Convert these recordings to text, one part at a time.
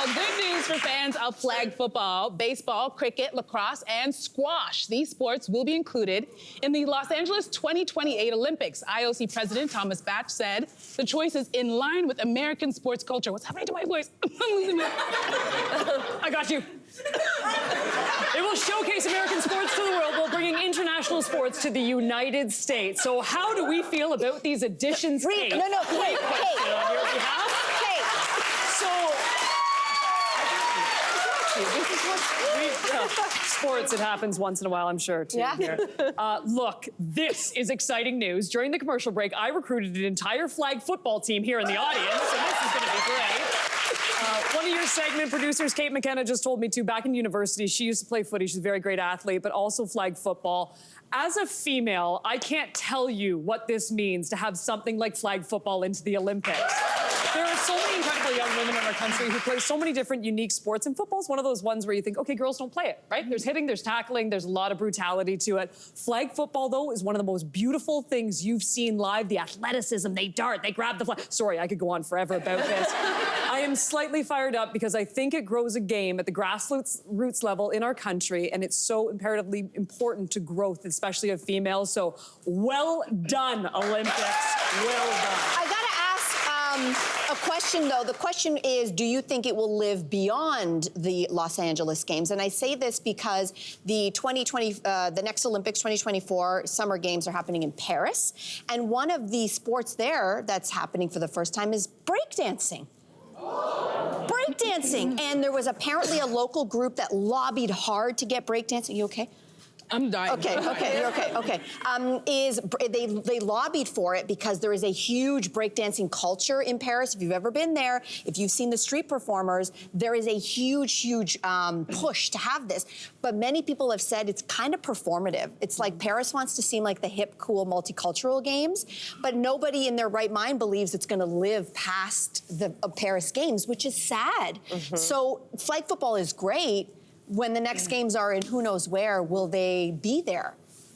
Well, good news for fans of flag football, baseball, cricket, lacrosse, and squash. These sports will be included in the Los Angeles 2028 Olympics. IOC President Thomas Bach said the choice is in line with American sports culture. What's happening to my voice? I'm losing it. I got you. It will showcase American sports to the world while bringing international sports to the United States. So how do we feel about these additions, Kate? No, Kate. On your behalf? Sports, it happens once in a while, I'm sure, too. Yeah. Here. Look, this is exciting news. During the commercial break, I recruited an entire flag football team here in the audience, so this is going to be great. One of your segment producers, Kate McKenna, just told me, too, back in university, she used to play footy. She's a very great athlete, but also flag football. As a female, I can't tell you what this means to have something like flag football into the Olympics. There are so many incredible young women in our country who play so many different unique sports, and football is one of those ones where you think, okay, girls don't play it, right? There's hitting, there's tackling, there's a lot of brutality to it. Flag football, though, is one of the most beautiful things you've seen live. The athleticism, they dart, they grab the flag. Sorry, I could go on forever about this. I am slightly fired up because I think it grows a game at the grassroots level in our country, and it's so imperatively important to growth, especially of females. So well done, Olympics. Well done. I gotta ask a question, though. The question is, do you think it will live beyond the Los Angeles Games? And I say this because the next Olympics 2024 Summer Games are happening in Paris. And one of the sports there that's happening for the first time is breakdancing. Breakdancing. And there was apparently a local group that lobbied hard to get breakdancing. You okay? I'm dying. Okay, you're okay. They lobbied for it because there is a huge breakdancing culture in Paris. If you've ever been there, if you've seen the street performers, there is a huge push to have this. But many people have said it's kind of performative. It's like Paris wants to seem like the hip, cool, multicultural games, but nobody in their right mind believes it's going to live past the Paris Games, which is sad. So flag football is great. When the next games are in who knows where, will they be there?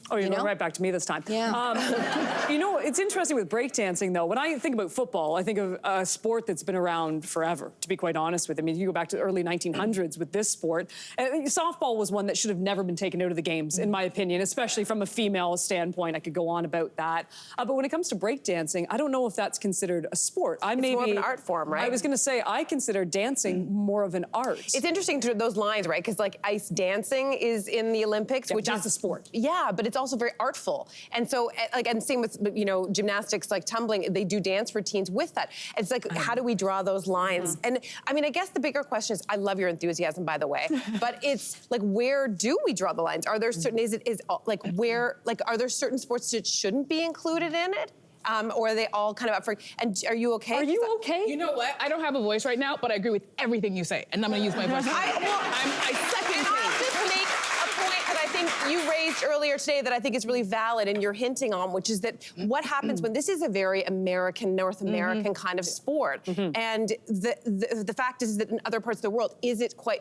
Oh, you're going right back to me this time. Yeah. You know, it's interesting with breakdancing, though. When I think about football, I think of a sport that's been around forever, to be quite honest with you. I mean, you go back to the early 1900s with this sport. Softball was one that should have never been taken out of the games, in my opinion, especially from a female standpoint. I could go on about that. But when it comes to breakdancing, I don't know if that's considered a sport. It's more of an art form, right? I was going to say, I consider dancing more of an art. It's interesting to those lines, right? Because, like, ice dancing is in the Olympics, which that's is a sport. Yeah, but it's also very artful. And so, like, and same with, you know, gymnastics, like tumbling, they do dance routines with that. It's like, how do we draw those lines? And I mean, I guess the bigger question is, I love your enthusiasm, by the way, but it's like, where do we draw the lines? Are there certain, are there certain sports that shouldn't be included in it? Or are they all kind of up for, and are you okay? Are you okay? You know what? I don't have a voice right now, but I agree with everything you say, and I'm going to use my voice. I second Can I just make a point that I think you raised earlier today that I think is really valid and you're hinting on, which is that what happens when this is a very American, North American kind of sport, and the fact is that in other parts of the world,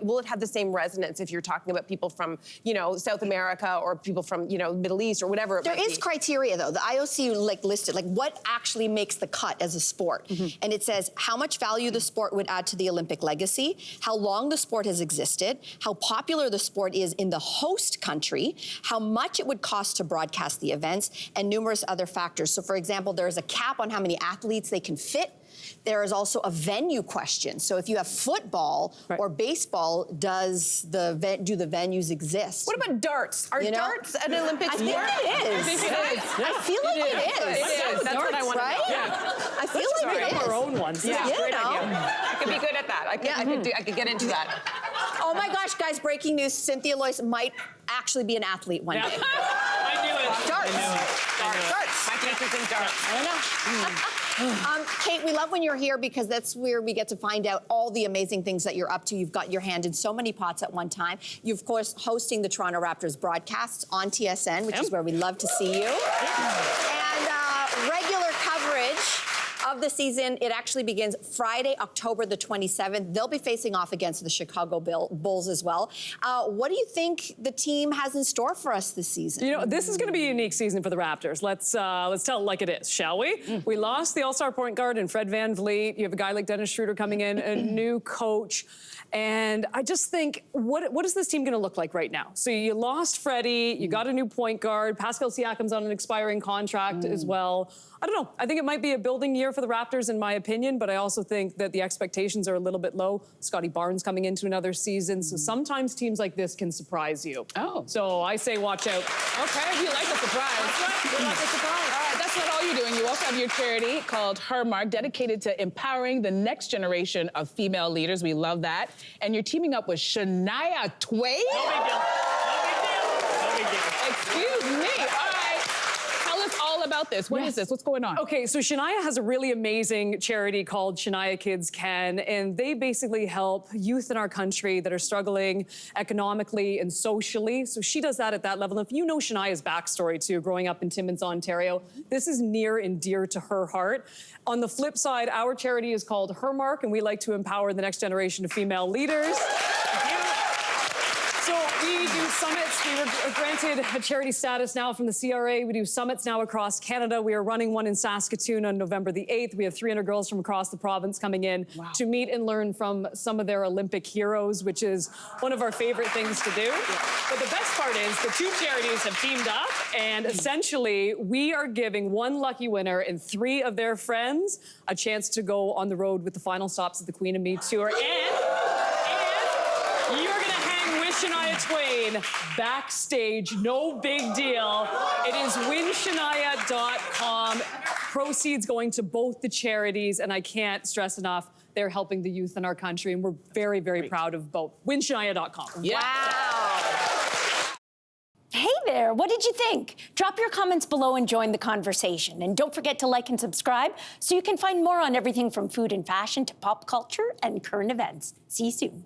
will it have the same resonance if you're talking about people from, you know, South America or people from, you know, Middle East or whatever it might be? There is criteria, though. The IOC listed what actually makes the cut as a sport. And it says how much value the sport would add to the Olympic legacy, how long the sport has existed, how popular the sport is in the host country, how much it would cost to broadcast the events, and numerous other factors. So, for example, there's a cap on how many athletes they can fit. There is also a venue question. So if you have football or baseball, do the venues exist? What about darts? Are darts an Olympic sport? I think it is. I feel like it is. That's what I want to know. Yeah. I feel like it is. Our own ones. Yeah, great idea. I could be good at that. I could get into that. Oh my gosh, guys, breaking news. Cynthia Loyst might actually be an athlete one day. I knew it. Darts. Darts. My future's in darts. I know. Kate, we love when you're here because that's where we get to find out all the amazing things that you're up to. You've got your hand in so many pots at one time. You're, of course, hosting the Toronto Raptors broadcasts on TSN, which is where we love to see you. And regular coverage of the season. It actually begins Friday, October the 27th. They'll be facing off against the Chicago Bulls as well. What do you think the team has in store for us this season? You know, this is going to be a unique season for the Raptors. Let's tell it like it is, shall we? We lost the All-Star point guard in Fred VanVleet. You have a guy like Dennis Schroeder coming in, a new coach. And I just think, what is this team going to look like right now? So you lost Freddie, you got a new point guard, Pascal Siakam's on an expiring contract as well. I don't know. I think it might be a building year for the Raptors, in my opinion, but I also think that the expectations are a little bit low. Scotty Barnes coming into another season, so sometimes teams like this can surprise you. Oh. So I say watch out. Okay, you like a surprise. That's right. You like a surprise. All right, that's not all you're doing. You also have your charity called Her Mark, dedicated to empowering the next generation of female leaders. We love that. And you're teaming up with Shania Twain. No big deal. No big deal. No big deal. Excuse me. All right. Tell us all about this. What is this? What's going on? Okay, so Shania has a really amazing charity called Shania Kids Can, and they basically help youth in our country that are struggling economically and socially. So she does that at that level. And if you know Shania's backstory too, growing up in Timmins, Ontario, this is near and dear to her heart. On the flip side, our charity is called Her Mark, and we like to empower the next generation of female leaders. So we do summits. We were granted a charity status now from the CRA. We do summits now across Canada. We are running one in Saskatoon on November the 8th. We have 300 girls from across the province coming in to meet and learn from some of their Olympic heroes, which is one of our favorite things to do. But the best part is the two charities have teamed up, and essentially we are giving one lucky winner and 3 of their friends a chance to go on the road with the final stops of the Queen and Me Tour. And you're gonna hang with Shania Twain backstage, no big deal. It is winshania.com. Proceeds going to both the charities, and I can't stress enough, they're helping the youth in our country, and we're very, very proud of both. winshania.com. Yeah. Wow. Hey there, what did you think? Drop your comments below and join the conversation. And don't forget to like and subscribe so you can find more on everything from food and fashion to pop culture and current events. See you soon.